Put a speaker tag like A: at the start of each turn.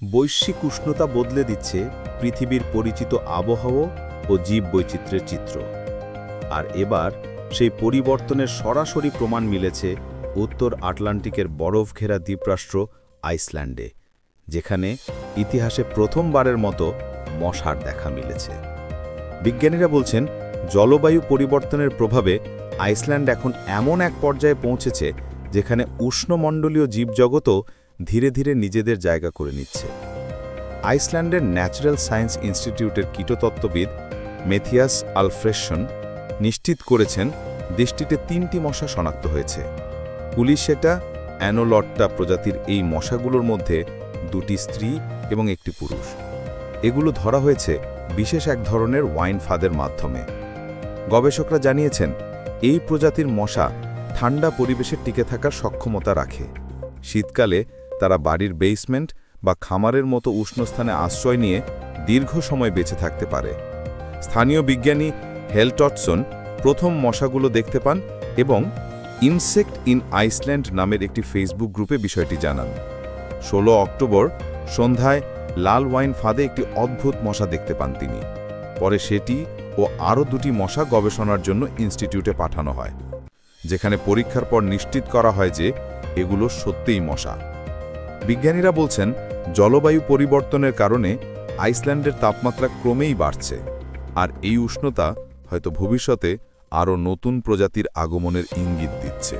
A: বৈশ্বিক উষ্ণতা বদলে দিচ্ছে পৃথিবীর পরিচিত আবহাওয়া ও জীববৈচিত্র্যের চিত্র। আর এবার সেই পরিবর্তনের সরাসরি প্রমাণ মিলেছে উত্তর আটলান্টিকের বরফ ঘেরা দ্বীপরাষ্ট্র আইসল্যান্ডে, যেখানে ইতিহাসে প্রথমবারের মতো মশার দেখা মিলেছে। বিজ্ঞানীরা বলছেন, জলবায়ু পরিবর্তনের প্রভাবে আইসল্যান্ড এখন এমন এক পর্যায়ে পৌঁছেছে যেখানে উষ্ণমণ্ডলীয় জীবজগতও ধীরে ধীরে নিজেদের জায়গা করে নিচ্ছে। আইসল্যান্ডের ন্যাচারাল সায়েন্স ইনস্টিটিউটের কীটতত্ত্ববিদ মেথিয়াস আলফ্রেডসন নিশ্চিত করেছেন, দেশটিতে ৩টি মশা শনাক্ত হয়েছে। কুলিশেটা অ্যানোলট্টা প্রজাতির এই মশাগুলোর মধ্যে 2টি স্ত্রী এবং 1টি পুরুষ। এগুলো ধরা হয়েছে বিশেষ এক ধরনের ওয়াইন ফাঁদের মাধ্যমে। গবেষকরা জানিয়েছেন, এই প্রজাতির মশা ঠান্ডা পরিবেশে টিকে থাকার সক্ষমতা রাখে। শীতকালে তারা বাড়ির বেসমেন্ট বা খামারের মতো উষ্ণস্থানে আশ্রয় নিয়ে দীর্ঘ সময় বেঁচে থাকতে পারে। স্থানীয় বিজ্ঞানী হেলটটসন প্রথম মশাগুলো দেখতে পান এবং ইনসেক্ট ইন আইসল্যান্ড নামের একটি ফেসবুক গ্রুপে বিষয়টি জানান। 16 অক্টোবর সন্ধ্যায় লাল ওয়াইন ফাঁদে একটি অদ্ভুত মশা দেখতে পান তিনি। পরে সেটি ও আরও 2টি মশা গবেষণার জন্য ইনস্টিটিউটে পাঠানো হয়, যেখানে পরীক্ষার পর নিশ্চিত করা হয় যে এগুলো সত্যিই মশা। বিজ্ঞানীরা বলছেন, জলবায়ু পরিবর্তনের কারণে আইসল্যান্ডের তাপমাত্রা ক্রমেই বাড়ছে, আর এই উষ্ণতা হয়তো ভবিষ্যতে আরও নতুন প্রজাতির আগমনের ইঙ্গিত দিচ্ছে।